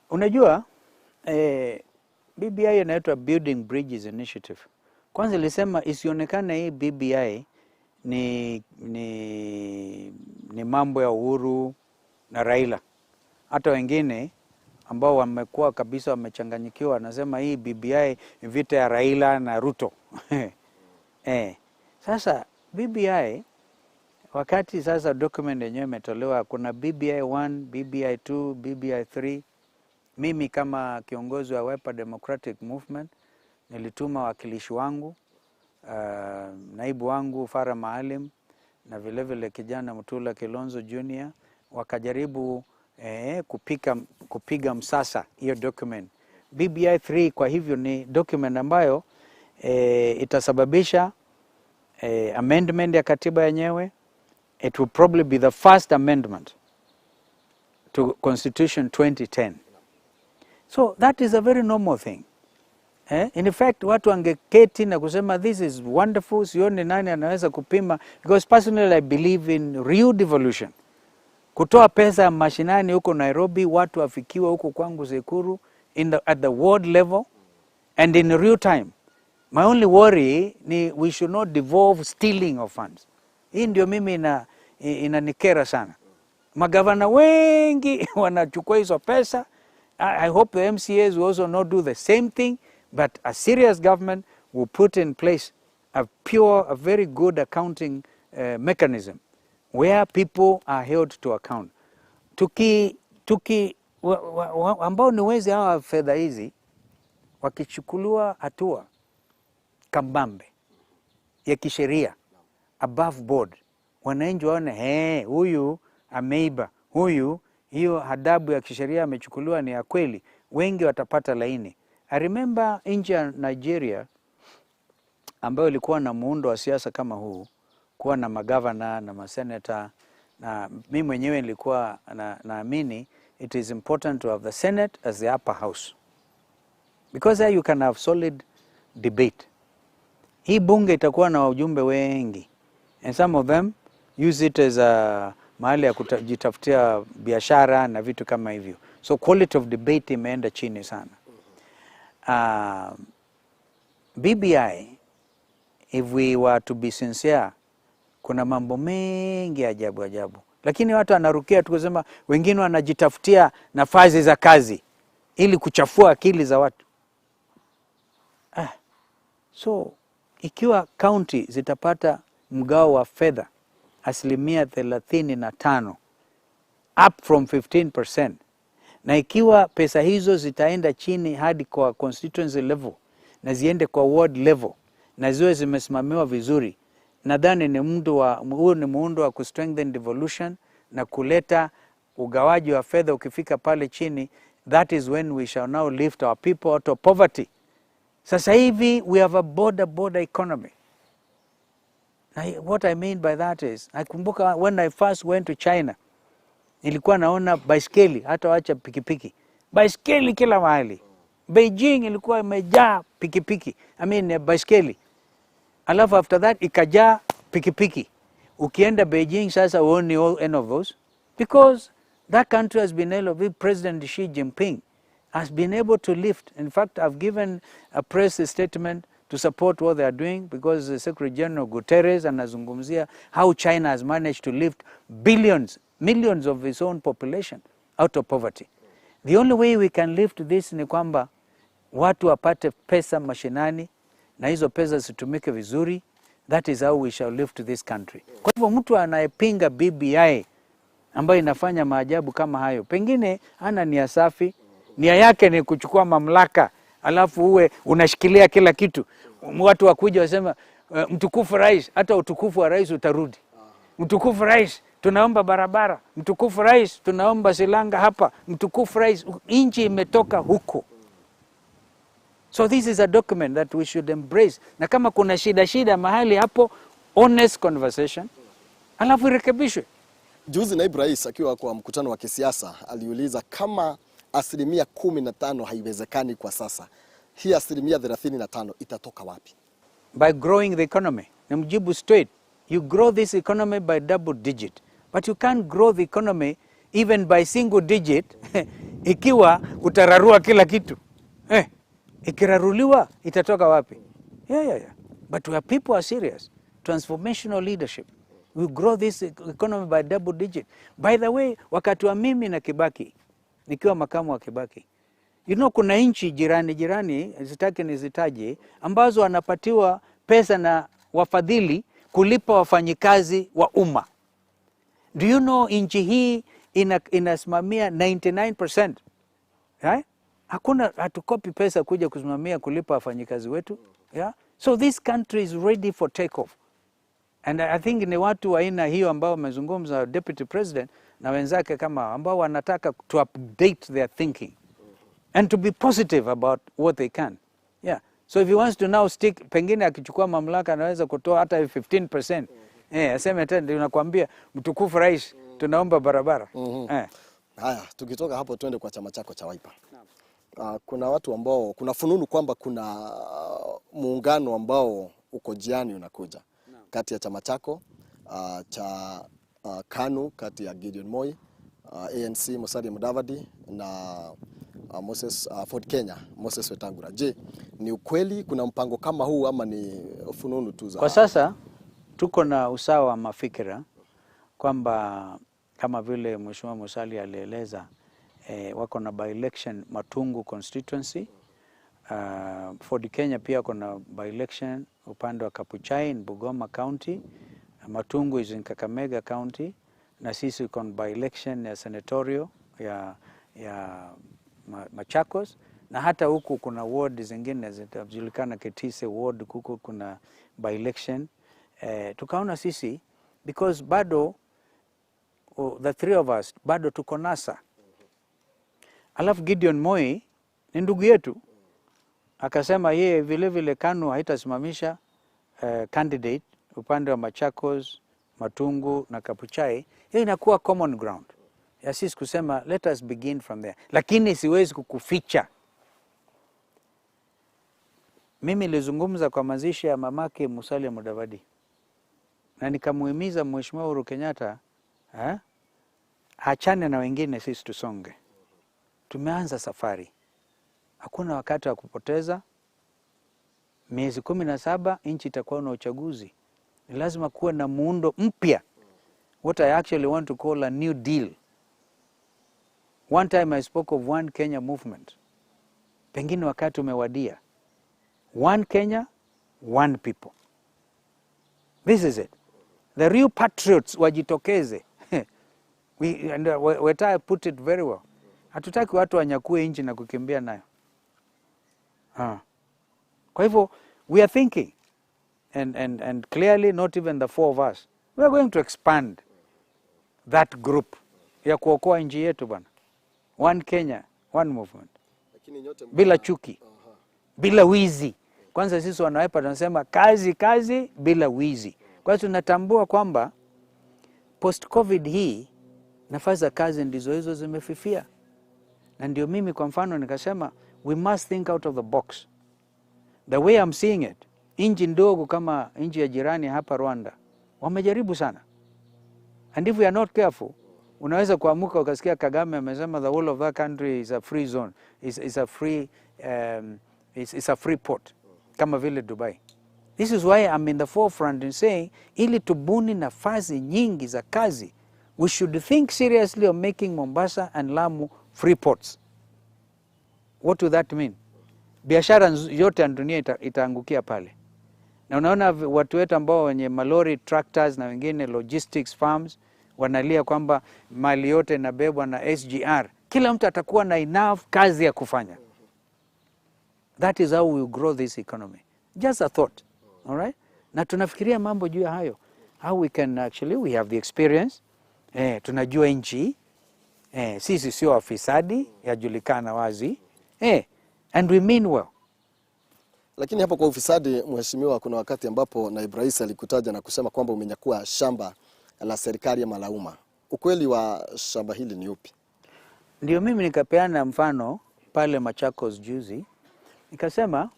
Unajua, BBI inaitwa Building Bridges Initiative. Kwanza ilisema isionekane hii BBI ni mambo ya Uhuru na Raila. Hata wengine ambao wamekuwa kabisa wamechanganyikiwa wanasema hii BBI vita ya Raila na Ruto. Sasa BBI, wakati sasa document yenyewe imetolewa, kuna BBI 1, BBI 2, BBI 3. Mimi kama kiongozi wa Wiper Democratic Movement nilituma wakilishi wangu, naibu wangu Farah Maalim na vile vile kijana Mutula Kalonzo Jr. wakajaribu kupiga msasa hiyo document. BBI 3 kwa hivyo ni document ambayo itasababisha amendment ya katiba yenyewe. It will probably be the first amendment to Constitution 2010. So that is a very normal thing. In fact, watu wangeketi na kusema this is wonderful, sioni nani anaweza kupima, because personally I believe in real devolution. Kutoa pesa mashinani huko Nairobi, watu wafikiwa huko kwangu Zekuru at the ward level and in real time. My only worry ni we should not devolve stealing of funds. Hii ndio mimi inanikera sana. Magavana wengi wanachukua hizo pesa. I hope the MCAs will also not do the same thing, but a serious government will put in place a very good accounting mechanism where people are held to account. Ambao ni wezi hawa fedha hizi wakichukuliwa hatua kabambe ya kisheria above board, wananchi waone huyu ameiba, huyu hiyo adabu ya kisheria amechukuliwa ni ya kweli, wengi watapata laini. I remember nchi ya Nigeria ambayo ilikuwa na muundo wa siasa kama huu, kuwa na magavana na masenata, na mimi mwenyewe nilikuwa naamini it is important to have the Senate as the upper house, because there you can have solid debate. Hii bunge itakuwa na wajumbe wengi, and some of them use it as a mahali ya kujitafutia biashara na vitu kama hivyo. So quality of debate imeenda chini sana. BBI, if we were to be sincere, kuna mambo mengi ajabu. Lakini watu wanarukia tu kusema wengine wanajitafutia nafasi za kazi ili kuchafua akili za watu. So ikiwa county zitapata mgao wa fedha 35% up from 15%, na ikiwa pesa hizo zitaenda chini hadi kwa constituency level na ziende kwa ward level na ziwe zimesimamiwa vizuri, nadhani ni muundo wa kustrengthen devolution na kuleta ugawaji wa fedha. Ukifika pale chini, that is when we shall now lift our people out of poverty. Sasa hivi we have a border economy. What I mean by that is, nakumbuka when I first went to China, nilikuwa naona baiskeli, hata wacha pikipiki, baiskeli kila mahali. Beijing ilikuwa imejaa pikipiki, baiskeli. Alafu after that ikajaa pikipiki. Ukienda Beijing sasa uoni any of those, because that country has been able, President Xi Jinping has been able to lift. In fact, I've given a press statement to support what they are doing, because the Secretary General Guterres anazungumzia how China has managed to lift millions of its own population out of poverty. The only way we can lift this ni kwamba watu wapate pesa mashinani na hizo pesa zitumike vizuri. That is how we shall lift this country. Kwa hivyo mtu anayepinga BBI ambayo inafanya maajabu kama hayo, pengine hana nia safi, nia yake ni kuchukua mamlaka, alafu uwe unashikilia kila kitu. Watu wakuja wasema mtukufu rais, hata utukufu wa rais utarudi. Mtukufu rais, tunaomba barabara. Mtukufu rais, tunaomba silanga hapa. Mtukufu rais, nchi imetoka huko. So this is a document that we should embrace. Na kama kuna shida mahali hapo, honest conversation, alafu irekebishwe. Juzi naibu rais akiwa kwa mkutano wa kisiasa aliuliza kama 15% haiwezekani kwa sasa, hii 35% itatoka wapi? By growing the economy. Namjibu straight. You grow this economy by double digit. But you can't grow the economy even by single digit ikiwa utararua kila kitu. Ikiraruliwa itatoka wapi? Yeah. But where people are serious, transformational leadership, we grow this economy by double digit. By the way, wakati wa mimi na Kibaki, nikiwa makamu wa Kibaki, kuna nchi jirani, zitaki nizitaje, ambazo wanapatiwa pesa na wafadhili kulipa wafanyikazi wa umma. Do you know nchi hii inasimamia 99%? Right? Hakuna hatukopi pesa kuja kusimamia kulipa wafanyikazi wetu. Yeah? So this country is ready for takeoff. And I think ni watu wa aina hiyo ambao wamezungumza Deputy President na wenzake kama ambao wanataka to update their thinking and to be positive about what they can. Yeah. So if he wants to now stick, pengine akichukua mamlaka anaweza kutoa hata 15%. Aseme tena tunakwambia mtukufu rais tunaomba barabara. Haya, tukitoka hapo twende kwa chama chako cha Wiper. Kuna watu ambao kuna fununu kwamba kuna muungano ambao uko jiani unakuja kati ya chama chako cha KANU, kati ya Gideon Moi, ANC Musalia Mudavadi na Moses Ford Kenya Moses Wetangula. Je, ni ukweli kuna mpango kama huu ama ni fununu tu za? Kwa sasa tuko na usawa wa mafikira kwamba kama vile Mheshimiwa Musalia alieleza, wako na by-election Matungu constituency. Ford Kenya pia kuna by-election upande wa Kapuchai in Bungoma County. Matungu is in Kakamega County, na sisi kuna by-election ya senatorial ya Machakos, na hata huku kuna ward zingine zitajulikana Ketise ward, huku kuna by-election. Tukaona sisi because bado the three of us bado tuko NASA. Alafu Gideon Moi ni ndugu yetu, akasema yeye vile vile KANU haitasimamisha candidate upande wa Machakos, Matungu na Kapuchai. Hiyo inakuwa common ground ya sisi kusema let us begin from there. Lakini siwezi kukuficha, mimi nilizungumza kwa mazishi ya mamake Musalia Mudavadi na nikamuhimiza Mheshimiwa Uhuru Kenyatta achane na wengine, sisi tusonge. Tumeanza safari, hakuna wakati wa kupoteza. Miezi 17 nchi itakuwa na uchaguzi. Ni lazima kuwe na muundo mpya, what I actually want to call a new deal. One time I spoke of one Kenya movement. Pengine wakati umewadia. One Kenya, one people. This is it. The real patriots wajitokeze. Weta put it very well. Hatutaki watu wanyakue nchi na kukimbia nayo. Kwa hivyo, we are thinking, and clearly not even the four of us, we are going to expand that group ya kuokoa nchi yetu bana. One Kenya, one movement. Bila chuki, bila wizi. Kwanza sisi wanawaipa tunasema kazi bila wizi. Kwa hiyo tunatambua kwamba post-COVID hii nafasi za kazi ndizo hizo zimefifia. Na ndio mimi kwa mfano nikasema we must think out of the box. The way I'm seeing it, nchi ndogo kama nchi ya jirani hapa Rwanda wamejaribu sana. And if we are not careful, unaweza kuamuka ukasikia Kagame amesema the whole of that country is a free zone, is a free port, kama vile Dubai. This is why I'm in the forefront in saying, ili tubuni nafasi nyingi za kazi, we should think seriously of making Mombasa and Lamu free ports. What would that mean? Biashara yote ya dunia itaangukia pale. Na unaona watu wetu ambao wenye malori, tractors na wengine logistics farms wanalia kwamba mali yote inabebwa na SGR. Kila mtu atakuwa na enough kazi ya kufanya. That is how we will grow this economy. Just a thought. All right? Na tunafikiria mambo juu ya hayo. How we can actually, we have the experience. Tunajua nchi. Sisi sio wafisadi, yajulikana wazi. And we mean well. Lakini hapo kwa ufisadi, mheshimiwa, kuna wakati ambapo naibu rais alikutaja na kusema kwamba umenyakua shamba la serikali ya Malauma. Ukweli wa shamba hili ni upi? Ndio mimi nikapeana mfano pale Machakos juzi. Nikasema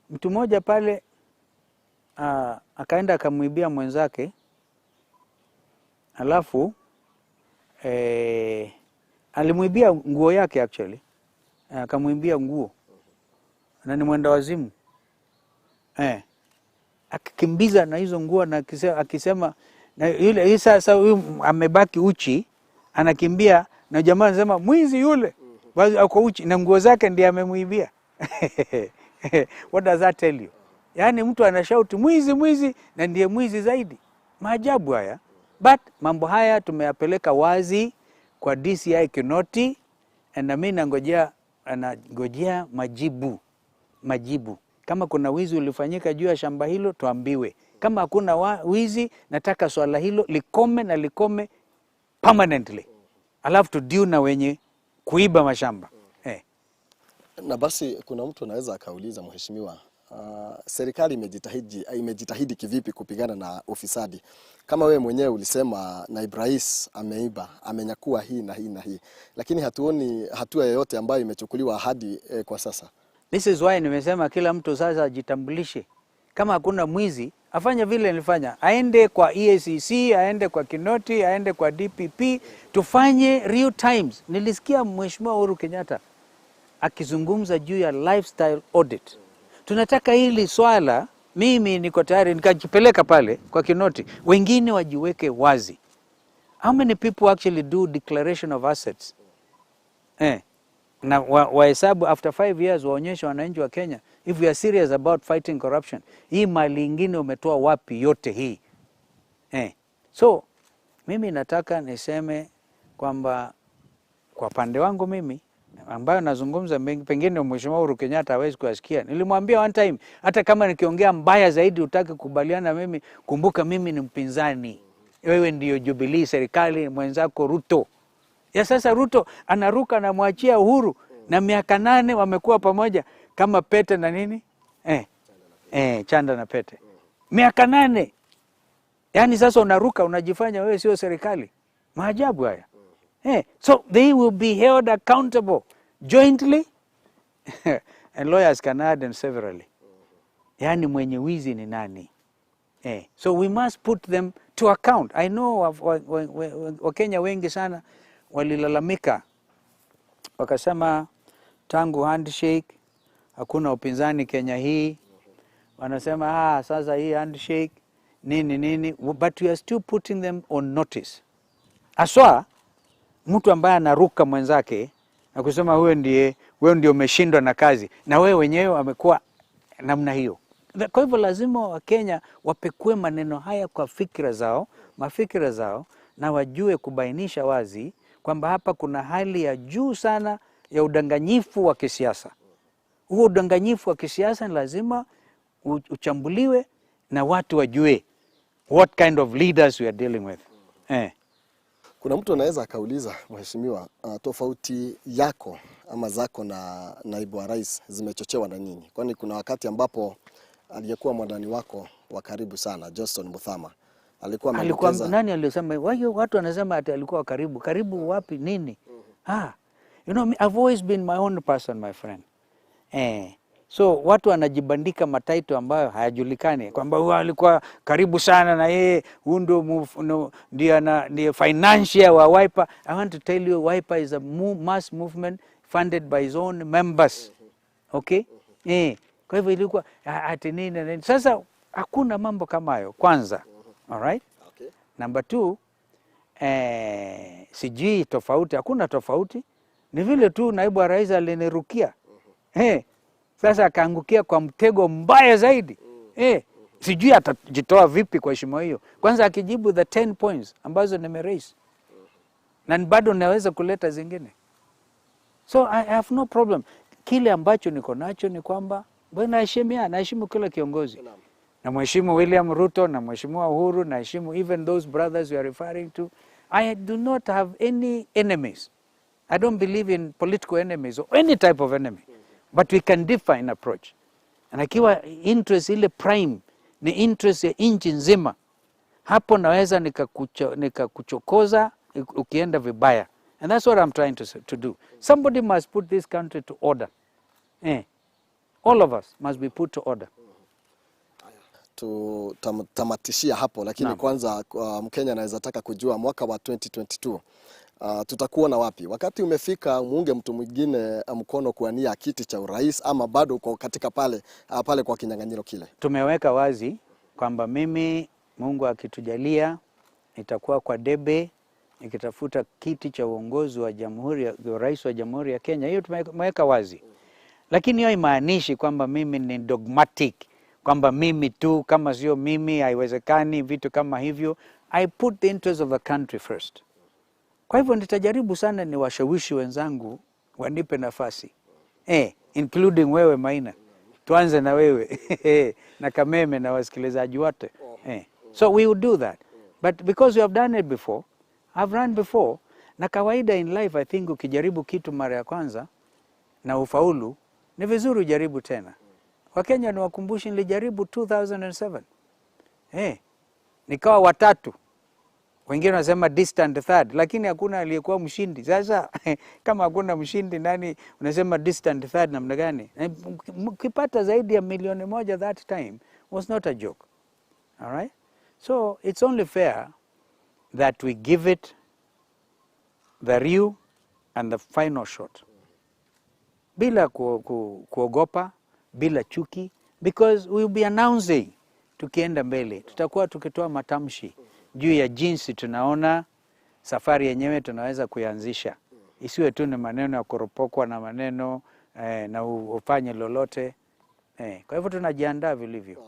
mtu mmoja pale akaenda akamuibia mwenzake. Alafu alimuibia nguo yake actually. Akamuibia nguo. Na ni mwenda wazimu. Akikimbiza na hizo nguo na akisema na yule sasa huyu amebaki uchi, anakimbia na jamaa anasema mwizi yule. Basi ako uchi na nguo zake ndiye amemuibia. What does that tell you? Yaani mtu anashauti mwizi na ndiye mwizi zaidi. Maajabu haya. But mambo haya tumeyapeleka wazi kwa DCI Kinoti, na mimi nangojea majibu. Kama kuna wizi ulifanyika juu ya shamba hilo tuambiwe. Kama hakuna wizi, nataka swala hilo likome permanently. Alafu to deal na wenye kuiba mashamba. Na basi kuna mtu anaweza akauliza mheshimiwa, serikali imejitahidi kivipi kupigana na ufisadi? Kama wewe mwenyewe ulisema naibu rais ameiba, amenyakua hii na hii na hii, lakini hatuoni hatua yoyote ambayo imechukuliwa hadi kwa sasa. This is why nimesema kila mtu sasa ajitambulishe. Kama hakuna mwizi, afanye vile nilifanya. Aende kwa EACC, aende kwa Kinoti, aende kwa DPP, tufanye real times. Nilisikia Mheshimiwa Uhuru Kenyatta akizungumza juu ya lifestyle audit. Tunataka hili swala, mimi niko tayari nikajipeleka pale kwa Kinoti, wengine wajiweke wazi. How many people actually do declaration of assets? Na wahesabu after 5 years waonyeshe wananchi wa Kenya, if we are serious about fighting corruption, hii mali ingine umetoa wapi yote hii? So mimi nataka niseme kwamba kwa pande wangu mimi ambayo nazungumza pengine Mheshimiwa Uhuru Kenyatta hawezi kusikia. Nilimwambia one time, hata kama nikiongea mbaya zaidi utaki kukubaliana mimi, kumbuka mimi ni mpinzani. Wewe ndio Jubilee serikali, mwenzako Ruto. Ya sasa Ruto anaruka na mwachia Uhuru na miaka 8 wamekuwa pamoja kama pete na nini? Chanda na pete. Miaka 8. Yaani sasa unaruka unajifanya wewe sio serikali. Maajabu haya. So they will be held accountable jointly and lawyers can add and severally. Yani mwenye wizi ni nani? So we must put them to account. I know Wakenya wengi sana walilalamika wakasema tangu handshake hakuna upinzani Kenya hii. Wanasema sasa hii handshake nini, but we are still putting them on notice. Aswa mtu ambaye anaruka mwenzake na kusema wewe ndio umeshindwa na kazi na wewe wenyewe amekuwa namna hiyo. Kwa hivyo lazima Wakenya wapekue maneno haya kwa mafikira zao na wajue kubainisha wazi kwamba hapa kuna hali ya juu sana ya udanganyifu wa kisiasa. Huo udanganyifu wa kisiasa ni lazima uchambuliwe na watu wajue what kind of leaders we are dealing with. Kuna mtu anaweza akauliza mheshimiwa, tofauti yako ama zako na naibu wa rais zimechochewa na nini? Kwani kuna wakati ambapo aliyekuwa mwandani wako wa karibu sana Johnston Muthama alikuwa nani alisema watu wanasema ati alikuwa karibu wapi nini? You know, I've always been my own person, my friend. So watu wanajibandika mataito ambayo hayajulikani kwamba huyu alikuwa karibu sana na yeye, huyu ndio financier wa Wiper. I want to tell you, Wiper is a mass movement funded by his own members. Okay? Kwa hivyo ilikuwa ati nini. Sasa hakuna mambo kama hayo kwanza. All right? Okay. Number 2, sijui tofauti, hakuna tofauti. Ni vile tu naibu wa rais alinirukia. Sasa akaangukia kwa mtego mbaya zaidi. Sijui atajitoa vipi kwa heshima hiyo. Kwanza akijibu the 10 points ambazo nimeraise. Na bado naweza kuleta zingine. So I have no problem. Kile ambacho niko nacho ni kwamba naheshimu kila kiongozi. Na mheshimu William Ruto, na mheshimiwa Uhuru, na heshimu even those brothers you are referring to. I do not have any enemies. I don't believe in political enemies or any type of enemy. But we can differ in approach. Na ikiwa interest ile prime ni interest ya nchi nzima, hapo naweza nikakuchokoza ukienda vibaya. And that's what I'm trying to do. Somebody must put this country to order. All of us must be put to order. Tutamatishia hapo, lakini kwanza Mkenya anaweza taka kujua mwaka wa 2022 tutakuwa na wapi? Wakati umefika muunge mtu mwingine mkono kuania kiti cha urais ama bado uko katika pale kwa kinyang'anyiro kile? Tumeweka wazi kwamba mimi, Mungu akitujalia, nitakuwa kwa debe nikitafuta kiti cha uongozi wa rais wa Jamhuri ya Kenya. Hiyo tumeweka wazi. Lakini hiyo haimaanishi kwamba mimi ni dogmatic, kwamba mimi tu, kama sio mimi haiwezekani, vitu kama hivyo. I put the interest of the country first. Kwa hivyo nitajaribu sana ni washawishi wenzangu wanipe nafasi. Including wewe Maina. Tuanze na wewe na Kameme na wasikilizaji wote. So we will do that. But because we have done it before, I've run before, na kawaida in life I think ukijaribu kitu mara ya kwanza na ufaulu, ni vizuri ujaribu tena. Wakenya ni wakumbushi, nilijaribu 2007. Nikawa watatu. Wengine wanasema distant third, lakini hakuna aliyekuwa mshindi. Sasa kama hakuna mshindi, nani unasema distant third namna gani? Ukipata zaidi ya 1,000,000 that time was not a joke. All right? So it's only fair that we give it the real and the final shot. Bila kuogopa, bila chuki, because we'll be announcing tukienda mbele. Tutakuwa tukitoa matamshi juu ya jinsi tunaona safari yenyewe tunaweza kuianzisha. Isiwe tu ni maneno ya kuropokwa na maneno na ufanye lolote. Kwa hivyo tunajiandaa vilivyo.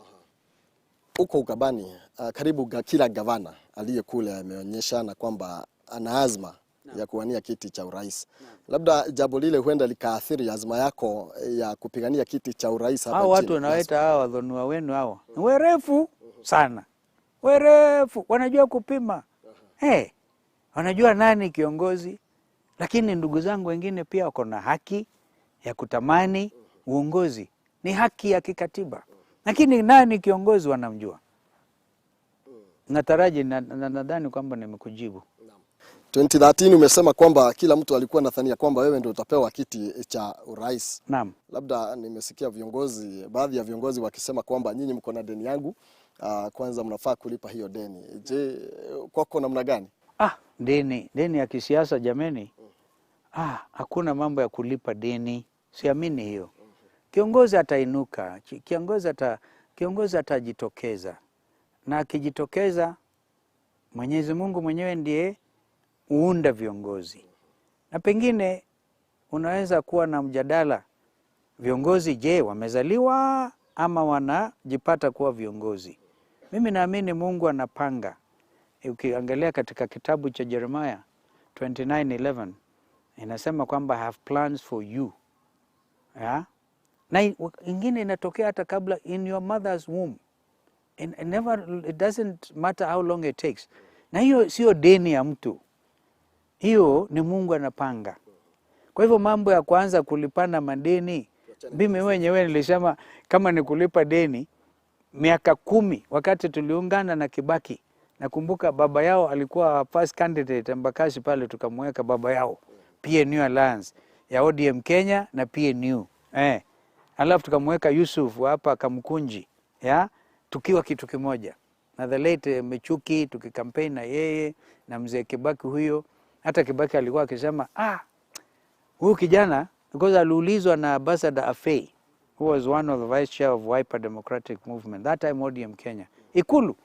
Uko Ukambani, karibu kila gavana aliyekule ameonyesha na kwamba ana azma ya kuwania kiti cha urais. Labda jambo lile huenda likaathiri azma yako ya kupigania kiti cha urais hapa nchini. Watu wanawaita hao wadhonua wenu hao. Werefu sana. Werefu, wanajua kupima. Wanajua nani kiongozi. Lakini ndugu zangu wengine pia wako na haki ya kutamani uongozi. Ni haki ya kikatiba. Lakini nani kiongozi wanamjua. Nataraji nadhani kwamba nimekujibu. 2013 umesema kwamba kila mtu alikuwa anadhania kwamba wewe ndio utapewa kiti cha urais. Naam. Labda nimesikia baadhi ya viongozi wakisema kwamba nyinyi mko na deni yangu, kwanza mnafaa kulipa hiyo deni. Je, kwako namna gani? Deni ya kisiasa jameni. Hakuna mambo ya kulipa deni. Siamini hiyo. Kiongozi atainuka, kiongozi atajitokeza. Na akijitokeza, Mwenyezi Mungu mwenyewe ndiye uunda viongozi. Na pengine unaweza kuwa na mjadala, viongozi je, wamezaliwa ama wanajipata kuwa viongozi. Mimi naamini Mungu anapanga. Ukiangalia katika kitabu cha Jeremiah 29:11 inasema kwamba I have plans for you. Na ingine inatokea hata kabla in your mother's womb. It doesn't matter how long it takes. Na hiyo sio deni ya mtu. Hiyo ni Mungu anapanga. Kwa hivyo mambo ya kwanza kulipana madeni, mimi mwenyewe nilisema kama ni kulipa deni miaka 10 wakati tuliungana na Kibaki. Nakumbuka baba yao alikuwa first candidate Embakasi pale, tukamweka baba yao PNU Alliance ya ODM Kenya na PNU. Alafu tukamweka Yusuf hapa Kamkunji, tukiwa kitu kimoja. Na the late Mechuki tukikampaign na yeye na mzee Kibaki huyo. Hata Kibaki alikuwa akisema huyu kijana, because aliulizwa na Ambassador Afei, who was one of the vice chair of Wiper Democratic Movement, that time ODM Kenya, Ikulu.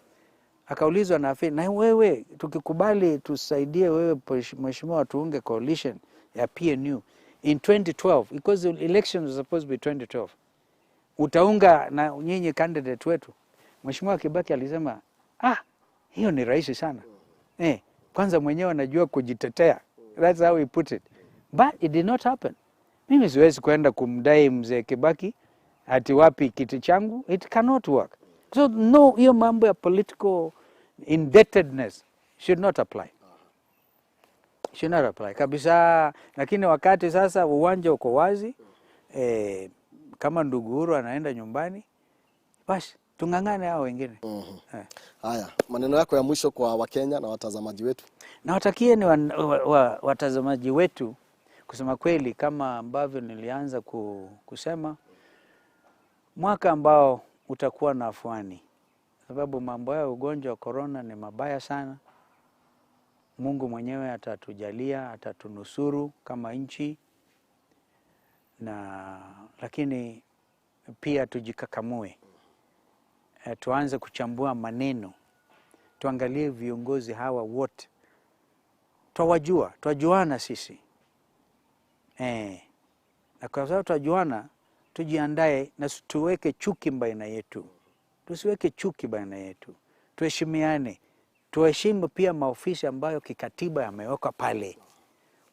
Akaulizwa na Afei, na wewe tukikubali tusaidie wewe mheshimiwa tuunge coalition ya PNU in 2012, because the election was supposed to be 2012. Utaunga na nyinyi candidate wetu. Mheshimiwa Kibaki alisema, hiyo ni rahisi sana. Kwanza mwenyewe anajua kujitetea. That's how he put it. But it did not happen. Mimi siwezi kwenda kumdai mzee Kibaki ati wapi kiti changu. It cannot work. So no, hiyo mambo ya political indebtedness should not apply. Should not apply kabisa. Lakini wakati sasa uwanja uko wazi, kama ndugu Uhuru anaenda nyumbani, basi tungangane hao wengine. Haya, maneno yako ya mwisho kwa Wakenya na watazamaji wetu. Na watakie ni watazamaji wetu, kusema kweli, kama ambavyo nilianza kusema, mwaka ambao utakuwa na afuani. Sababu mambo ya ugonjwa wa corona ni mabaya sana. Mungu mwenyewe atatujalia, atatunusuru kama nchi. Lakini pia tujikakamue. Tuanze kuchambua maneno. Tuangalie viongozi hawa wote. Twajuana sisi. Na kwa sababu twajuana, tujiandae na tuweke chuki baina yetu. Tusiweke chuki baina yetu. Tuheshimiane. Tuheshimu pia maofisi ambayo kikatiba yamewekwa pale.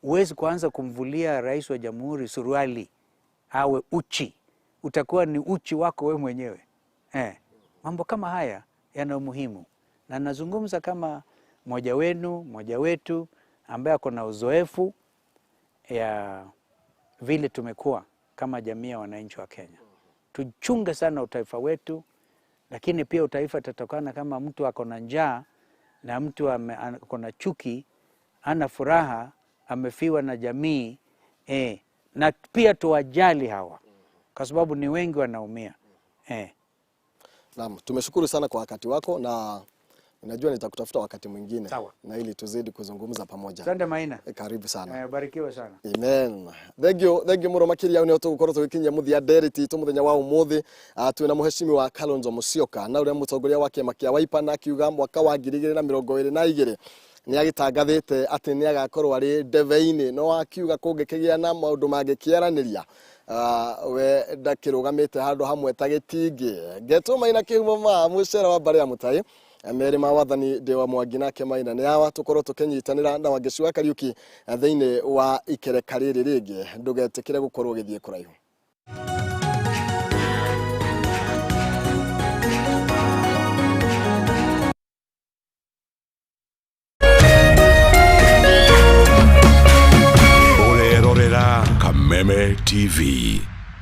Huwezi kuanza kumvulia rais wa jamhuri suruali awe uchi. Utakuwa ni uchi wako wewe mwenyewe. Mambo kama haya yana umuhimu. Na nazungumza kama mmoja wetu ambaye ako na uzoefu ya vile tumekuwa kama jamii ya wananchi wa Kenya. Tuchunge sana utaifa wetu, lakini pia utaifa utatokana kama mtu ako na njaa na mtu ako na chuki, ana furaha, amefiwa na jamii, na pia tuwajali hawa kwa sababu ni wengi wanaumia. Naam, tumeshukuru sana kwa wakati wako na najua nitakutafuta wakati mwingine. Sawa. Na ili tuzidi kuzungumza pamoja. Asante Maina. Karibu sana. Barikiwa sana. Amen. Thank you muno makiria unio tugukorwo tugikinyia muthia NDERETI tu muthenya wa umuthi. Twina muheshimi wa Kalonzo Musyoka na uria mutongoria wa kiama kia Wiper na akiuga mwaka wa 2022 ni agitangathite ati ni agakorwo ari ndeve-ini no akiuga kungikigia na maundu mangikiaraniria we ndakirugamite handu hamwe ta gitingi ngetuma ina kihumo ma mucera wa bare ya mutai Meri ma wathani Dewa Mwangi nake Maina ni awa tukorwo tukinyitanira na Wangeci wa Kariuki thiini wa ikereka riri ringi ndugetikire gukorwo githie kuraihu. Urerorera Kameme TV.